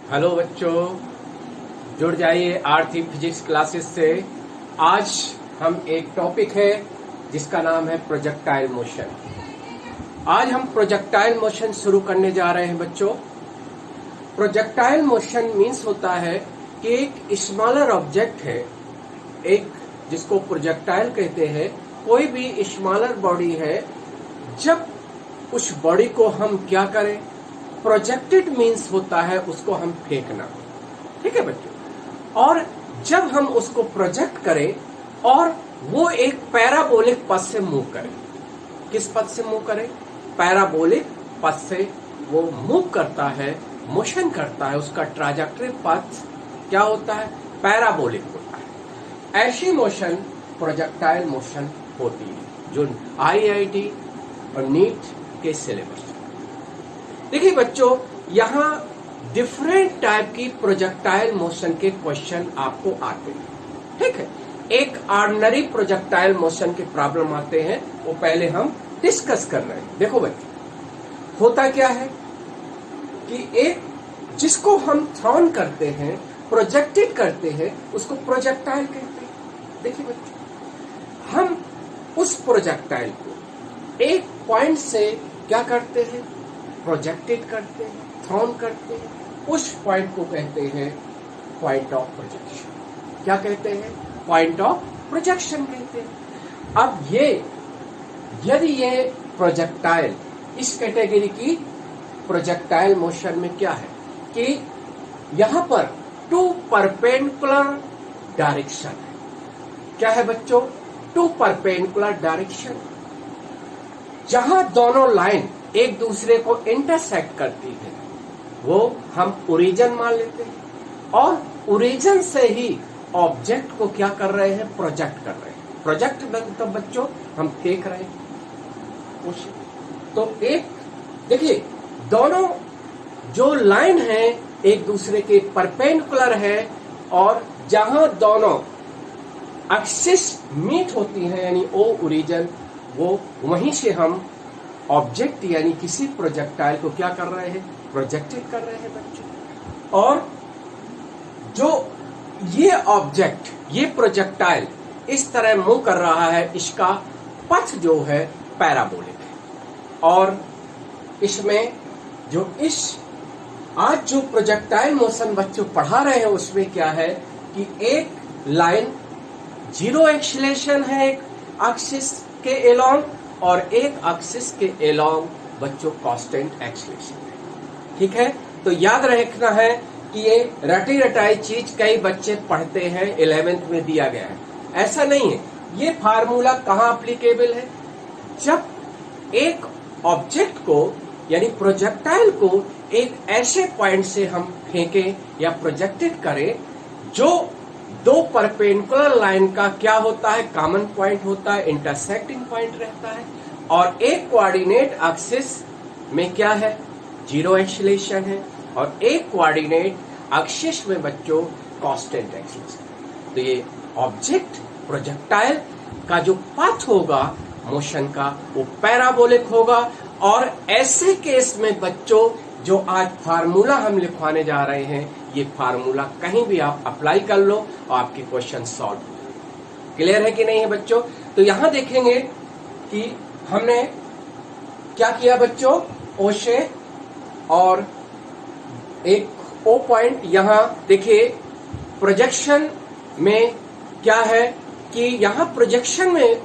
Hello बच्चों, जुड़ जाइए आरती फिजिक्स क्लासेस से। आज हम एक टॉपिक है जिसका नाम है प्रोजेक्टाइल मोशन। आज हम प्रोजेक्टाइल मोशन शुरू करने जा रहे हैं बच्चों। प्रोजेक्टाइल मोशन मीन्स होता है कि एक स्मॉलर ऑब्जेक्ट है, एक जिसको प्रोजेक्टाइल कहते हैं। कोई भी स्मॉलर बॉडी है, जब उस बॉडी को हम क्या करें, प्रोजेक्टेड मीन्स होता है उसको हम फेंकना। ठीक है बच्चों। और जब हम उसको प्रोजेक्ट करें और वो एक पैराबोलिक पथ से मूव करे। किस पथ से मूव करे? पैराबोलिक पथ से वो मूव करता है, मोशन करता है। उसका ट्राजेक्टरी पथ क्या होता है? पैराबोलिक होता है। ऐसी मोशन प्रोजेक्टाइल मोशन होती है जो IIT और नीट के सिलेबस। देखिए बच्चों, यहाँ डिफरेंट टाइप की प्रोजेक्टाइल मोशन के क्वेश्चन आपको आते हैं। ठीक है, एक ऑर्डिनरी प्रोजेक्टाइल मोशन के प्रॉब्लम आते हैं, वो पहले हम डिस्कस कर रहे हैं। देखो बच्चों, होता क्या है कि एक जिसको हम थ्रोन करते हैं, प्रोजेक्टेड करते हैं, उसको प्रोजेक्टाइल कहते हैं। देखिए बच्चों, हम उस प्रोजेक्टाइल को एक पॉइंट से क्या करते हैं, प्रोजेक्टेड करते हैं, थ्रोन करते हैं। उस पॉइंट को कहते हैं पॉइंट ऑफ प्रोजेक्शन। क्या कहते हैं? पॉइंट ऑफ प्रोजेक्शन कहते हैं। अब यदि ये प्रोजेक्टाइल, इस कैटेगरी की प्रोजेक्टाइल मोशन में क्या है कि यहां पर टू परपेंडिकुलर डायरेक्शन है। क्या है बच्चों? Two perpendicular direction. जहां दोनों लाइन एक दूसरे को इंटरसेक्ट करती है वो हम ओरिजिन मान लेते हैं, और ओरिजिन से ही ऑब्जेक्ट को क्या कर रहे हैं, प्रोजेक्ट कर रहे हैं। प्रोजेक्ट मतलब बच्चों हम फेंक रहे हैं। तो एक देखिए, दोनों जो लाइन है एक दूसरे के परपेंडिकुलर है, और जहां दोनों एक्सिस मीट होती है यानी ओ ओरिजिन, वो वहीं से हम ऑब्जेक्ट यानी किसी प्रोजेक्टाइल को क्या कर रहे हैं, प्रोजेक्टेड कर रहे हैं बच्चों। और जो ये ऑब्जेक्ट, ये प्रोजेक्टाइल इस तरह मूव कर रहा है, इसका पथ जो है पैराबोलिक है। और इसमें जो आज जो प्रोजेक्टाइल मोशन बच्चों पढ़ा रहे हैं उसमें क्या है कि एक लाइन जीरो एक्सीलरेशन है एक एक्सिस के एलोंग, और एक एक्सिस के एलोंग बच्चों कांस्टेंट एक्सीलरेशन है। ठीक है, तो याद रखना है कि ये रटी रटाई चीज कई बच्चे पढ़ते हैं, 11th में दिया गया है। ऐसा नहीं है। ये फार्मूला कहाँ एप्लीकेबल है? जब एक ऑब्जेक्ट को यानी प्रोजेक्टाइल को एक ऐसे पॉइंट से हम फेंकें या प्रोजेक्टेड करें जो दो परपेंडिकुलर लाइन का क्या होता है, कॉमन पॉइंट होता है, इंटरसेक्टिंग पॉइंट रहता है। और एक कोऑर्डिनेट एक्सिस में क्या है, जीरो एक्सीलरेशन है, और एक कोऑर्डिनेट एक्सिस में बच्चों कांस्टेंट एक्सीलरेशन। तो ये ऑब्जेक्ट प्रोजेक्टाइल का जो पाथ होगा मोशन का, वो पैराबोलिक होगा। और ऐसे केस में बच्चों जो आज फार्मूला हम लिखवाने जा रहे हैं, ये फार्मूला कहीं भी आप अप्लाई कर लो और आपके क्वेश्चन सॉल्व हो। क्लियर है कि नहीं है बच्चों? तो यहां देखेंगे कि हमने क्या किया बच्चों, ओ से, और एक ओ पॉइंट यहां देखिए प्रोजेक्शन में क्या है कि यहां प्रोजेक्शन में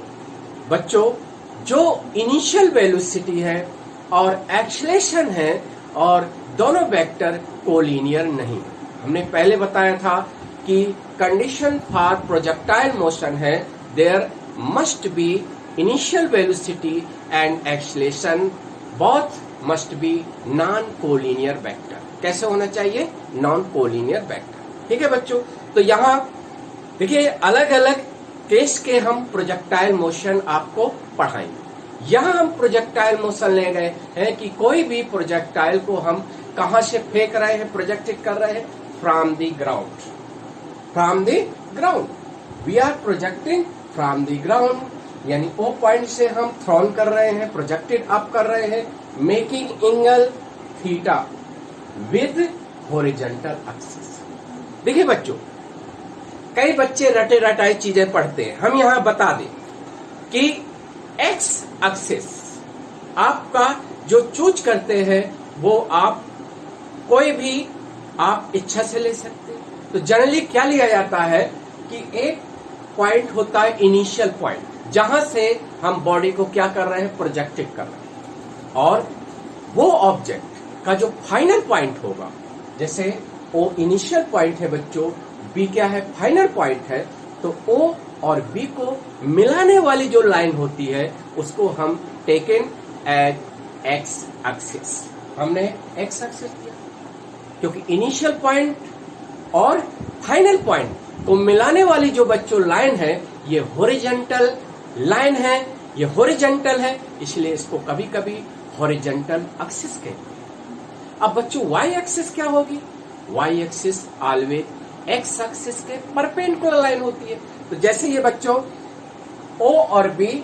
बच्चों जो इनिशियल वेलोसिटी है और एक्सीलरेशन है, और दोनों वेक्टर कोलिनियर नहीं है। हमने पहले बताया था कि कंडीशन फॉर प्रोजेक्टाइल मोशन है there must be initial velocity and acceleration both must be non collinear vector. कैसे होना चाहिए? Non collinear vector. ठीक है बच्चों, तो यहाँ देखिए अलग अलग केस के हम प्रोजेक्टाइल मोशन आपको पढ़ाएंगे। यहाँ हम प्रोजेक्टाइल मोशन ले गए हैं कि कोई भी प्रोजेक्टाइल को हम कहां से फेंक रहे हैं, प्रोजेक्टेड कर रहे हैं, from the ground. From the ground we are projecting from the ground, यानी ओ पॉइंट से हम थ्रोन कर रहे हैं, प्रोजेक्टेड अप कर रहे हैं, making angle theta with horizontal axis. देखिए बच्चों, कई बच्चे रटे रटाई चीजें पढ़ते हैं। हम यहां बता दें कि एक्स एक्सिस आपका जो चूज करते हैं वो आप कोई भी आप इच्छा से ले सकते हैं। तो जनरली क्या लिया जाता है कि एक पॉइंट होता है इनिशियल पॉइंट, जहां से हम बॉडी को क्या कर रहे हैं, प्रोजेक्टेड कर रहे हैं, और वो ऑब्जेक्ट का जो फाइनल पॉइंट होगा, जैसे ओ इनिशियल पॉइंट है बच्चों, बी क्या है, फाइनल पॉइंट है, तो ओ और बी को मिलाने वाली जो लाइन होती है उसको हम टेकन एज एक्स एक्सिस। हमने एक्स एक्सिस किया क्योंकि इनिशियल पॉइंट और फाइनल पॉइंट को मिलाने वाली जो बच्चों लाइन है ये हॉरिजॉन्टल लाइन है, ये हॉरिजॉन्टल है, इसलिए इसको कभी कभी हॉरिजॉन्टल एक्सिस कहते हैं। अब बच्चों वाई एक्सिस क्या होगी, Y axis always X axis के परपेंडिकुलर लाइन होती है। तो जैसे ये बच्चों ओ और बी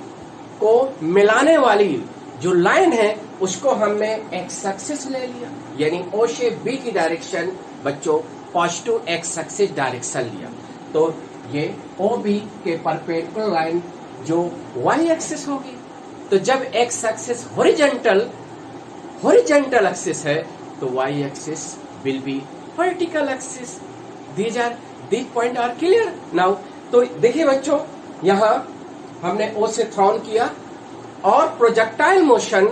को मिलाने वाली जो लाइन है उसको हमने एक्स एक्सिस ले लिया, यानी ओ से बी की डायरेक्शन बच्चों पॉजिटिव एक्स एक्सिस डायरेक्शन लिया, तो ये ओ बी के परपेंडिकुलर लाइन जो वाई एक्सिस होगी। तो जब एक्स एक्सिस हॉरिजॉन्टल एक्सिस है तो Y axis will be vertical axis. These point are clear now. तो देखिए बच्चों, यहां हमने ओ से थ्रॉन किया और प्रोजेक्टाइल मोशन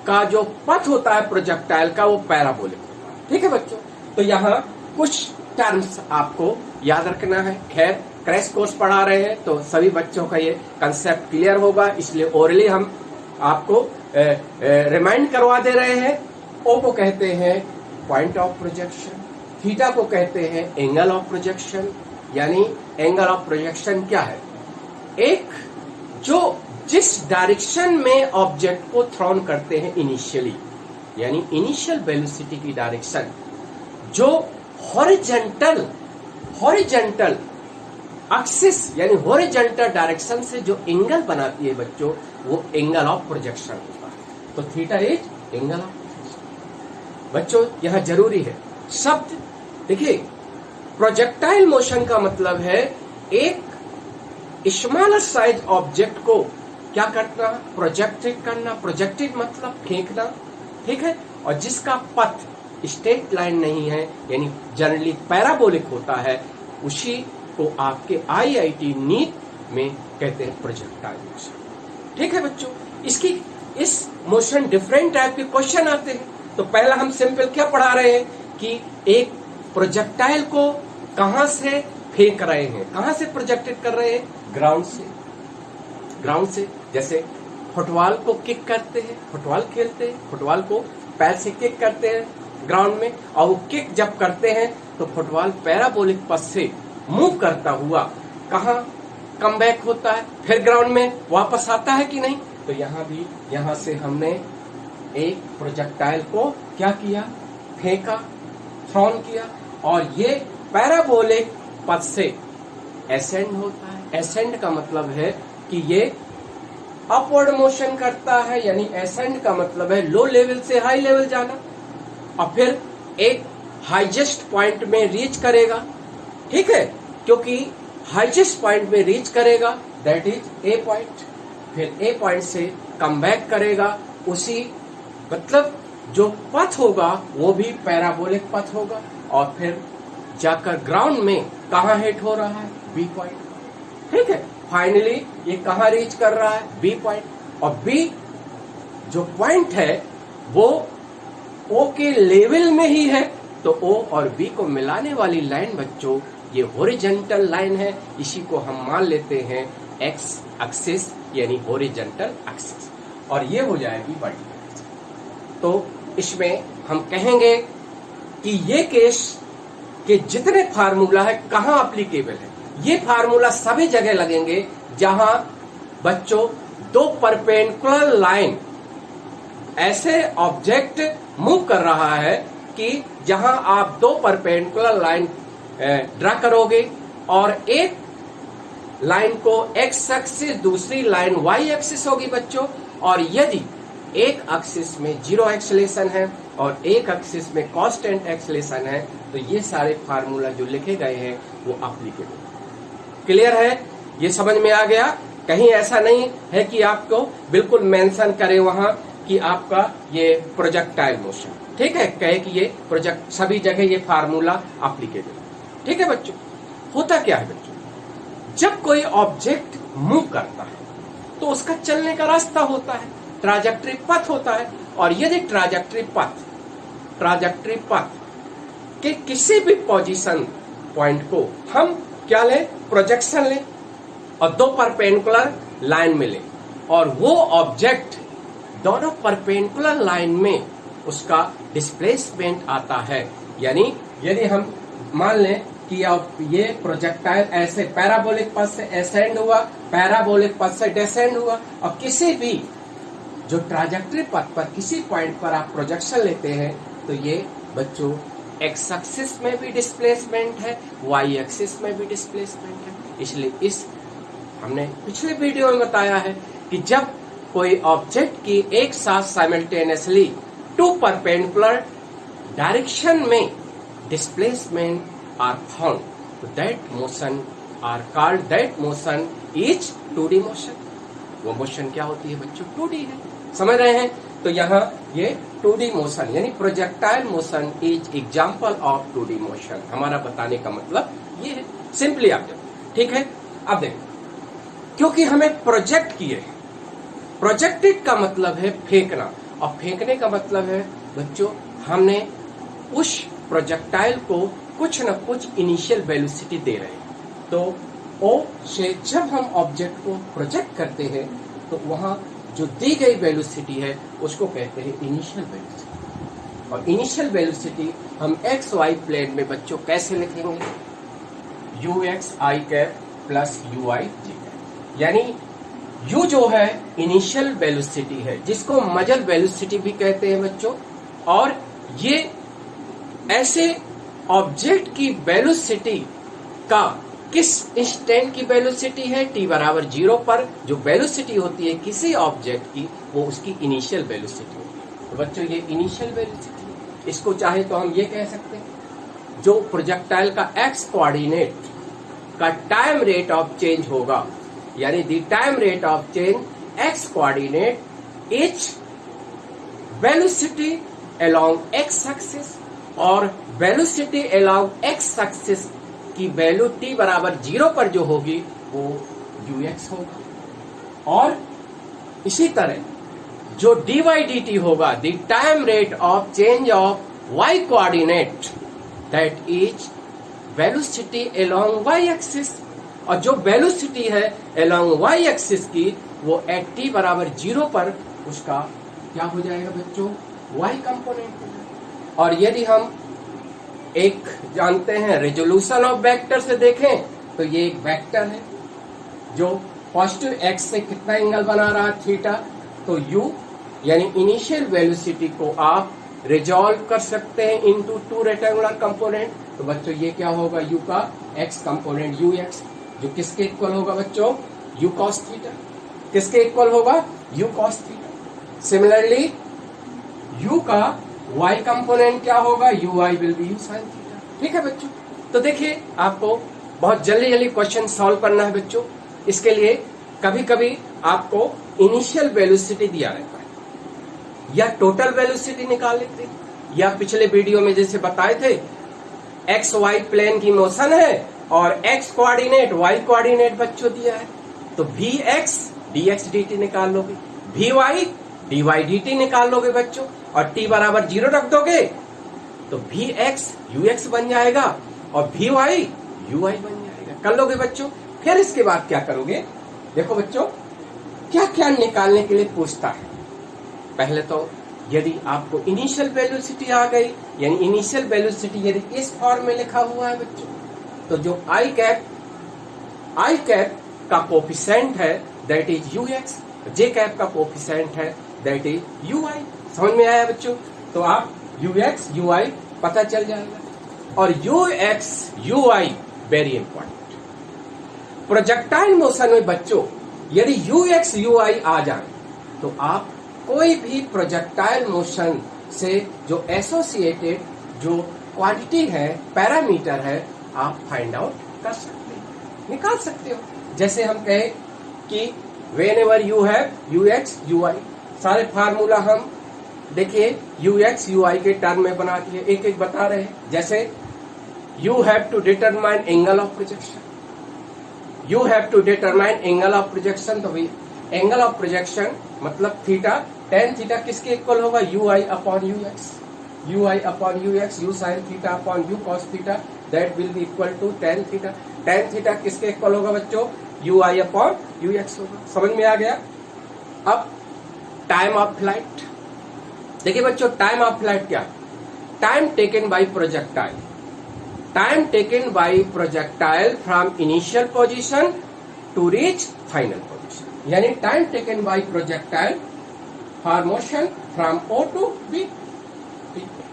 का जो पथ होता है प्रोजेक्टाइल का वो पैराबोलिक होता है। ठीक है बच्चों, तो यहाँ कुछ टर्म्स आपको याद रखना है। खैर क्रैश कोर्स पढ़ा रहे हैं तो सभी बच्चों का ये कंसेप्ट क्लियर होगा, इसलिए ओरली हम आपको रिमाइंड करवा दे रहे हैं। ओ को कहते हैं पॉइंट ऑफ प्रोजेक्शन, थीटा को कहते हैं एंगल ऑफ प्रोजेक्शन। यानी एंगल ऑफ प्रोजेक्शन क्या है, एक जो जिस डायरेक्शन में ऑब्जेक्ट को थ्रोन करते हैं इनिशियली, यानी इनिशियल वेलोसिटी की डायरेक्शन जो हॉरिजॉन्टल एक्सिस यानी हॉरिजॉन्टल डायरेक्शन से जो एंगल बनाती है बच्चों, वो एंगल ऑफ प्रोजेक्शन होता है। तो theta is angle of projection. बच्चों यहां जरूरी है शब्द देखिए, प्रोजेक्टाइल मोशन का मतलब है एक स्मॉलर साइज ऑब्जेक्ट को क्या करना, प्रोजेक्टेड करना। प्रोजेक्टेड मतलब फेंकना, ठीक है, और जिसका पथ स्ट्रेट लाइन नहीं है यानी जनरली पैराबोलिक होता है, उसी को आपके आईआईटी नीट में कहते हैं प्रोजेक्टाइल मोशन। ठीक है बच्चों, इस मोशन डिफरेंट टाइप के क्वेश्चन आते हैं। तो पहला हम सिंपल क्या पढ़ा रहे हैं कि एक प्रोजेक्टाइल को कहां से फेंक रहे हैं, कहां से प्रोजेक्टेड कर रहे हैं, ग्राउंड से। जैसे फुटबॉल को किक करते हैं, फुटबॉल खेलते हैं, फुटबॉल को पैर से किक करते हैं ग्राउंड में, और वो किक जब करते हैं तो फुटबॉल पैराबोलिक पथ से मूव करता हुआ कहां कम बैक होता है, फिर ग्राउंड में वापस आता है कि नहीं। तो यहां से हमने एक प्रोजेक्टाइल को क्या किया, फेंका, थ्रोन किया, और ये पैराबोलिक पथ से एसेंड होता है। एसेंड का मतलब है कि ये अपवर्ड मोशन करता है, यानी एसेंड का मतलब है लो लेवल से हाई लेवल जाना, और फिर एक हाईएस्ट पॉइंट में रीच करेगा। ठीक है, क्योंकि हाईएस्ट पॉइंट में रीच करेगा दैट इज ए पॉइंट, फिर ए पॉइंट से कम बैक करेगा, उसी मतलब जो पथ होगा वो भी पैराबोलिक पथ होगा, और फिर जाकर ग्राउंड में कहां हिट हो रहा है, बी पॉइंट। ठीक है, फाइनली ये कहां रीच कर रहा है, बी पॉइंट, और बी जो पॉइंट है वो ओ के लेवल में ही है, तो ओ और बी को मिलाने वाली लाइन बच्चों ये हॉरिजॉन्टल लाइन है, इसी को हम मान लेते हैं एक्स एक्सिस यानी हॉरिजॉन्टल एक्सिस, और ये हो जाएगी वर्टिकल। तो इसमें हम कहेंगे कि ये केस के जितने फार्मूला है कहां अप्लीकेबल है, ये फार्मूला सभी जगह लगेंगे जहां बच्चों दो परपेंडिकुलर लाइन ऐसे ऑब्जेक्ट मूव कर रहा है कि जहां आप दो परपेंडिकुलर लाइन ड्रा करोगे और एक लाइन को एक्स एक्सिस, दूसरी लाइन वाई एक्सिस होगी बच्चों, और यदि एक एक्सिस में जीरो एक्सेलेरेशन है और एक एक्सिस में कांस्टेंट एक्सेलरेशन है, तो ये सारे फार्मूला जो लिखे गए हैं वो एप्लीकेबल। क्लियर है? ये समझ में आ गया? कहीं ऐसा नहीं है कि आपको बिल्कुल मेंशन करे वहां कि आपका ये प्रोजेक्टाइल मोशन, ठीक है, कहे कि ये प्रोजेक्ट, सभी जगह ये फार्मूला एप्लीकेबल। ठीक है बच्चों? होता क्या है बच्चों, जब कोई ऑब्जेक्ट मूव करता है तो उसका चलने का रास्ता होता है, ट्राजेक्टरी पथ होता है। और यदि ट्राजेक्टरी पथ के किसी भी पोजीशन पॉइंट को हम क्या लें, प्रोजेक्शन लें, और दो परपेंडिकुलर लाइन में लें, और वो ऑब्जेक्ट दोनों परपेंडिकुलर लाइन में उसका डिस्प्लेसमेंट आता है। यानी यदि हम मान लें कि अब ये प्रोजेक्टाइल ऐसे पैराबोलिक पथ से असेंड हुआ, पैराबोलिक पथ से डिसेंड हुआ, और किसी भी जो ट्राजेक्टरी पथ पर किसी पॉइंट पर आप प्रोजेक्शन लेते हैं, तो ये बच्चों एक्स एक्सिस में भी डिस्प्लेसमेंट है, वाई एक्सिस में भी डिस्प्लेसमेंट है। इसलिए इस हमने पिछले वीडियो में बताया है कि जब कोई ऑब्जेक्ट की एक साथ साइमल्टेनियसली टू परपेंडिकुलर डायरेक्शन में डिस्प्लेसमेंट आर फाउंड, तो that motion are called, that motion is 2D motion. वो मोशन क्या होती है बच्चों? 2D है। समझ रहे हैं? तो यहाँ ये 2D मोशन यानी projectile motion is example of 2D motion. हमारा बताने का मतलब ये है, सिंपली आप देखो। ठीक है? अब देखो, क्योंकि हमें प्रोजेक्ट किए, प्रोजेक्टेड का मतलब है फेंकना, और फेंकने का मतलब है बच्चों हमने उस प्रोजेक्टाइल को कुछ न कुछ इनिशियल वेलोसिटी दे रहे हैं। तो ओ से जब हम ऑब्जेक्ट को प्रोजेक्ट करते हैं तो वहां जो दी गई वेलोसिटी है उसको कहते हैं इनिशियल वेलोसिटी। और इनिशियल वेलोसिटी हम एक्स वाई प्लेन में बच्चों कैसे लिखेंगे? U X I cap plus U I J cap. यानी यू जो है इनिशियल वेलोसिटी है, जिसको मजल वेलोसिटी भी कहते हैं बच्चों। और ये ऐसे ऑब्जेक्ट की वेलोसिटी का किस इंस्टेंट की वेलोसिटी है? t बराबर 0 पर जो वेलोसिटी होती है किसी ऑब्जेक्ट की, वो उसकी इनिशियल वेलोसिटी होती है। तो बच्चों ये इनिशियल वेलोसिटी, इसको चाहे तो हम ये कह सकते हैं जो प्रोजेक्टाइल का x कोऑर्डिनेट का टाइम रेट ऑफ चेंज होगा, यानी the time rate of change x coordinate is velocity along x axis, और वेलोसिटी अलोंग x एक्सिस की वैल्यू t बराबर 0 पर जो होगी वो ux होगा। और इसी तरह जो dy dt होगा, the time rate of change of y coordinate, that is velocity along y axis. और जो वेलोसिटी है अलोंग y एक्सिस की, वो एट t बराबर 0 पर उसका क्या हो जाएगा बच्चों? y कंपोनेंट हो जाएगा। और यदि हम एक जानते हैं रेजोल्यूशन ऑफ वेक्टर से देखें, तो ये एक वेक्टर है जो पॉजिटिव एक्स से कितना एंगल बना रहा है? थीटा। तो u यानी इनिशियल वेलोसिटी को आप रिजॉल्व कर सकते हैं इनटू 2 रेक्टेंगुलर कंपोनेंट। तो बच्चों ये क्या होगा? u का x कंपोनेंट ux, जो किसके इक्वल होगा बच्चों? u cos theta. किसके इक्वल होगा? u cos theta. Similarly u का y कंपोनेंट क्या होगा? ui will be u sin theta. ठीक है बच्चों? तो देखिए, आपको बहुत जल्दी जल्दी क्वेश्चन सॉल्व करना है बच्चों। इसके लिए कभी कभी आपको इनिशियल वेलोसिटी दिया रहता है, या टोटल वेलोसिटी निकाल लेते हैं, या पिछले वीडियो में जैसे बताए थे एक्स वाई प्लेन की मोशन है और एक्स कोऑर्डिनेट वाई कोऑर्डिनेट बच्चों दिया है, तो V X D X D T निकाल लोगे, V Y D Y D T निकाल लोगे बच्चों, और टी बराबर 0 रख दोगे तो वी एक्स यू एक्स बन जाएगा और वी वाई यू वाई बन जाएगा। कर लोगे बच्चों? फिर इसके बाद क्या करोगे? देखो बच्चों, क्या क्या निकालने के लिए पूछता है। पहले तो यदि आपको इनिशियल वेलोसिटी आ गई, यानी इनिशियल वेलोसिटी यदि इस फॉर्म में लिखा हुआ है बच्चों, तो जो आई कैप का कोफिशिएंट है that is you x, J cap का कोफिशिएंट है दैट इज यू आई। समझ में आया बच्चों? तो आप यू एक्स यू आई पता चल जाएगा। और you x you I very important. Projectile motion में बच्चों यदि यू एक्स यू आई आ जाए तो आप कोई भी प्रोजेक्टाइल मोशन से जो एसोसिएटेड जो क्वांटिटी है, पैरामीटर है, आप फाइंड आउट कर सकते हो, निकाल सकते हो। जैसे हम कहे कि whenever you have u x you i, सारे फार्मूला हम देखिए यू एक्स यू आई के टर्म में बना दिए, एक एक बता रहे हैं। जैसे you have to determine angle of projection, you have to determine angle of projection. तो भाई एंगल ऑफ प्रोजेक्शन मतलब थीटा, टेन थीटा किसके इक्वल होगा, U I upon U x, you I upon U x, U sine theta upon U cos theta, that will be equal to tan theta. Tan theta किसके equal होगा बच्चों, U आई upon U X होगा। समझ में आ गया। अब time of flight, देखिए बच्चों टाइम ऑफ फ्लाइट क्या, time taken by projectile, time taken by projectile from initial position to reach final position, यानी time taken by projectile for motion from O to B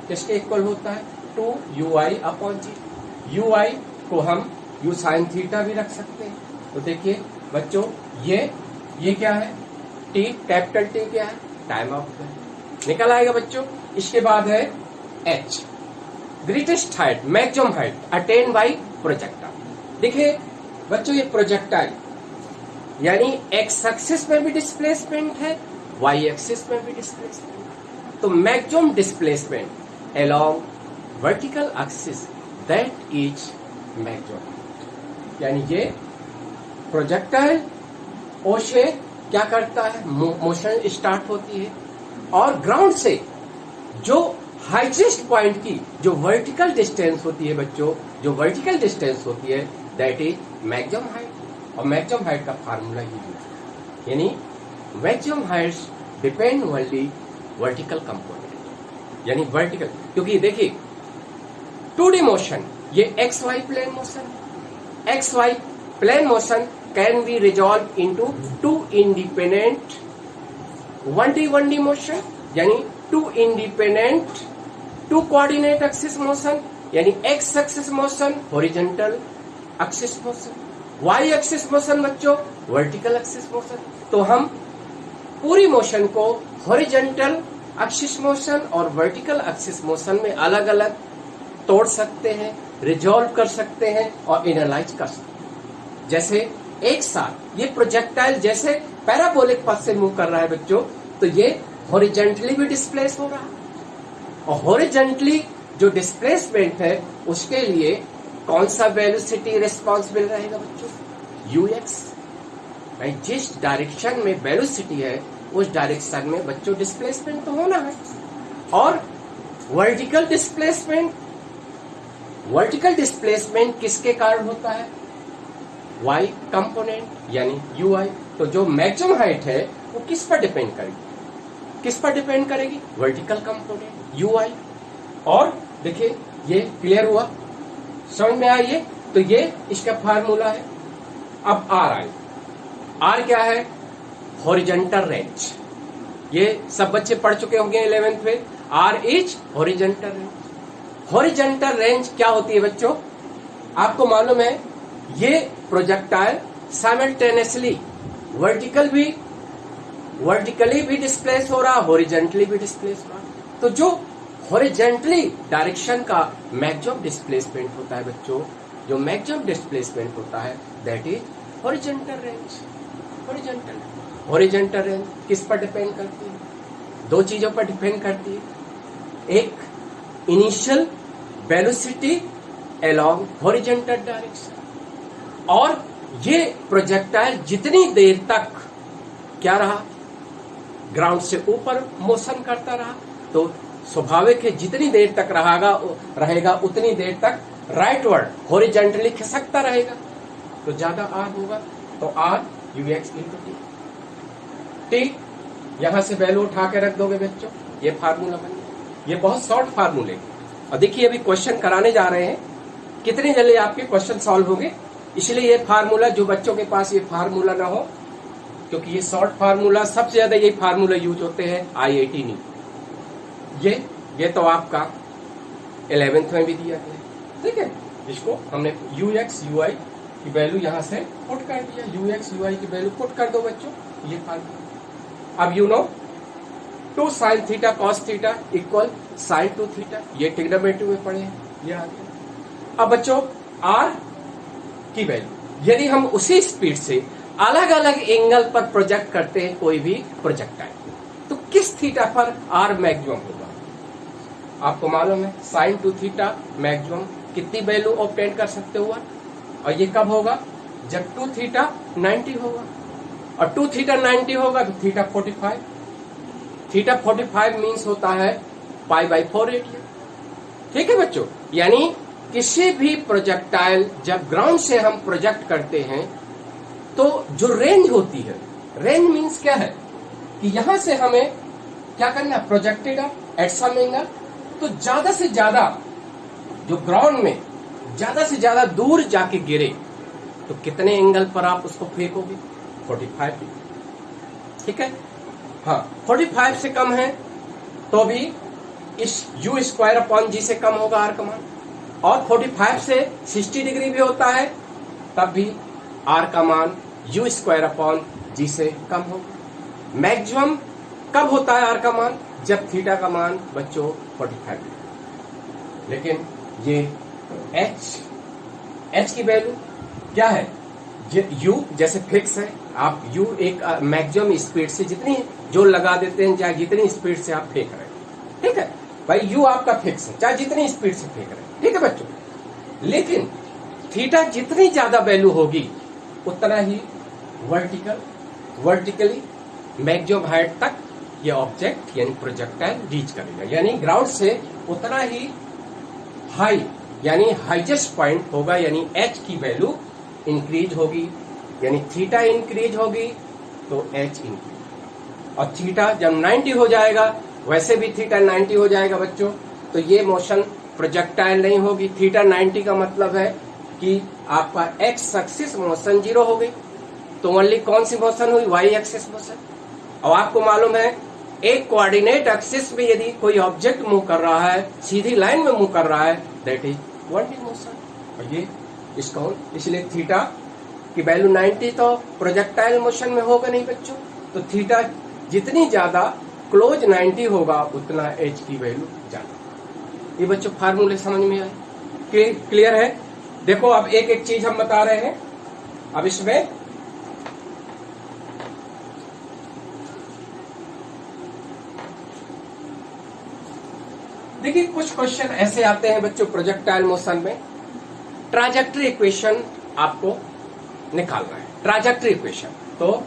किसके equal होता है, two u I upon g. U i को हम you sine theta भी रख सकते हैं। तो देखिए बच्चों ये क्या है, टी, कैपिटल टी क्या है, टाइम ऑफ फ्लाइट, निकल आएगा बच्चों। इसके बाद है H, greatest height, maximum height attain bye projectile. देखिए बच्चों ये प्रोजेक्टाइल यानी एक्स एक्सिस में भी डिस्प्लेसमेंट है, वाई एक्सिस में भी डिस्प्लेसमेंट। तो maximum displacement along vertical axis that is maximum, यानी ये प्रोजेक्टाइल ओ से क्या करता है, मोशन स्टार्ट होती है और ग्राउंड से जो हाईएस्ट पॉइंट की जो वर्टिकल डिस्टेंस होती है बच्चों, जो वर्टिकल डिस्टेंस होती है दैट इज मैक्सिमम हाइट। और मैक्सिमम हाइट का फार्मूला ये है, यानी maximum height depend only vertical component, यानी वर्टिकल, क्योंकि देखिए 2D मोशन ये x Y plane motion, x Y plane motion can be resolve into two independent 1D motion, यानी two independent two coordinate axis motion, यानी x axis motion horizontal axis motion, y axis motion बच्चों vertical axis motion. तो हम पूरी motion को horizontal axis motion और vertical axis motion में अलग अलग तोड़ सकते हैं, रिजॉल्व कर सकते हैं और एनालाइज कर सकते हैं। जैसे एक साथ ये प्रोजेक्टाइल जैसे पैराबोलिक पथ से मूव कर रहा है बच्चों, तो ये हॉरिजॉन्टली भी डिस्प्लेस हो रहा है और हॉरिजॉन्टली जो डिस्प्लेसमेंट है उसके लिए कौन सा वेलोसिटी रिस्पॉन्सिबल रहेगा बच्चों, यू एक्स। जिस डायरेक्शन में वेलोसिटी है उस डायरेक्शन में बच्चों डिस्प्लेसमेंट तो होना है। और वर्टिकल डिस्प्लेसमेंट किसके कारण होता है, y कंपोनेंट यानी ui। तो जो मैक्सिमम हाइट है वो किस पर डिपेंड करेगी, किस पर डिपेंड करेगी, वर्टिकल कंपोनेंट ui। और देखिए ये क्लियर हुआ, समझ में आइए। तो ये इसका फार्मूला है। अब r आई, r क्या है, हॉरिजॉन्टल रेंज, ये सब बच्चे पढ़ चुके होंगे 11th में, r is horizontal range. Horizontal range क्या होती है बच्चों, आपको मालूम है ये प्रोजेक्टाइल साइमल्टेनियसली वर्टिकली भी डिस्प्लेस हो रहा, हॉरिजॉन्टली भी डिस्प्लेस हो रहा। तो जो हॉरिजॉन्टली डायरेक्शन का मैक्सिमम डिस्प्लेसमेंट होता है बच्चों, जो मैक्सिमम डिस्प्लेसमेंट होता है that is horizontal range. Horizontal range किस पर डिपेंड करती है, दो चीजों पर डिपेंड करती है, एक initial velocity along horizontal direction, और ये प्रोजेक्टाइल जितनी देर तक क्या रहा, ग्राउंड से ऊपर मोशन करता रहा, तो स्वाभाविक है जितनी देर तक रहेगा उतनी देर तक राइटवर्ड हॉरिजॉन्टली खिसकता रहेगा, तो ज्यादा आर होगा। तो R U X into T, T यहां से वैल्यू उठा के रख दोगे बच्चों, ये फार्मूला बन गया। ये बहुत शॉर्ट फार्मूले, और देखिए अभी क्वेश्चन कराने जा रहे हैं, कितने जल्दी आपके क्वेश्चन सॉल्व होंगे। इसलिए ये फार्मूला, जो बच्चों के पास ये फार्मूला ना हो, क्योंकि ये शॉर्ट फार्मूला सबसे ज्यादा ये फार्मूला यूज होते हैं IIT नीट। ये तो आपका 11th में भी दिया गया, ठीक है। इसको हमने ux ui की वैल्यू यहां से पुट कर दिया, ux ui की वैल्यू पुट कर दो बच्चों, ये फार्मूला। अब you know 2 sine theta cos theta equal sine 2 theta, ये ट्रिग्नोमेट्री में पढ़े हैं, ये आ गया। अब बच्चों आर की वैल्यू यदि हम उसी स्पीड से अलग अलग एंगल पर प्रोजेक्ट करते हैं कोई भी प्रोजेक्टाइल, तो किस थीटा पर आर मैक्सिमम होगा? आपको मालूम है साइन 2 थीटा मैक्सिमम कितनी वैल्यू ऑब्टेन कर सकते हो, और ये कब होगा? जब 2 थीटा 90 होगा, और 2 थीटा 90 होगा तो थीटा 45, थीटा 45 मीन्स होता है π/4 रेडियन। ठीक है बच्चों, यानी किसी भी प्रोजेक्टाइल जब ग्राउंड से हम प्रोजेक्ट करते हैं तो जो रेंज होती है, रेंज मीन्स क्या है कि यहां से हमें क्या करना है, प्रोजेक्टेड एट सम एंगल, तो ज्यादा से ज्यादा जो ग्राउंड में ज्यादा से ज्यादा दूर जाके गिरे तो कितने एंगल पर आप उसको फेंकोगे? 45 डिग्री। ठीक है, हाँ 45 से कम है तो भी इस u²/g से कम होगा आर का मान, और 45 से 60 डिग्री भी होता है तब भी आर का मान u²/g से कम होगा। मैक्सिमम कब होता है आर का मान? जब थीटा का मान बच्चों 45 डिग्री। लेकिन ये h की वैल्यू क्या है? u जैसे फिक्स है, आप u एक मैक्सिमम स्पीड से जितनी जो लगा देते हैं, चाहे जितनी स्पीड से आप फेंक रहे हैं, ठीक है भाई, u आपका फिक्स है, चाहे जितनी स्पीड से फेंक रहे हैं, ठीक है बच्चों। लेकिन थीटा जितनी ज्यादा वैल्यू होगी उतना ही वर्टिकली मैक्सिमम हाइट तक ये ऑब्जेक्ट यानी प्रोजेक्टाइल रीच करेगा, यानी ग्राउंड से उतना ही हाई यानी हाईएस्ट पॉइंट होगा, यानी h की वैल्यू इंक्रीज होगी, यानी थीटा इंक्रीज होगी तो h इंक्रीज, और थीटा जब 90 हो जाएगा, वैसे भी थीटा 90 हो जाएगा बच्चों, तो ये मोशन प्रोजेक्टाइल नहीं होगी। थीटा 90 का मतलब है कि आपका एक्स एक्सिस मोशन 0 हो गई, तो ओनली कौन सी मोशन हुई? Y axis motion. और आपको मालूम है एक कोऑर्डिनेट एक्सिस में यदि कोई ऑब्जेक्ट मूव कर रहा है, सीधी लाइन में मूव कर रहा है, दैट इज वर्टिकल मोशन, और ये इसका इसलिए थीटा की वैल्यू 90 तो प्रोजेक्टाइल मोशन में होगा नहीं बच्चों, तो थीटा जितनी ज्यादा क्लोज 90 होगा उतना h की वैल्यू ज्यादा। ये बच्चों फार्मूले समझ में आए? क्लियर है? देखो अब एक एक चीज हम बता रहे हैं। अब इसमें देखिए कुछ क्वेश्चन ऐसे आते हैं बच्चों प्रोजेक्टाइल मोशन में, ट्राजेक्टरी इक्वेशन आपको निकालना है। ट्राजेक्टरी इक्वेशन तो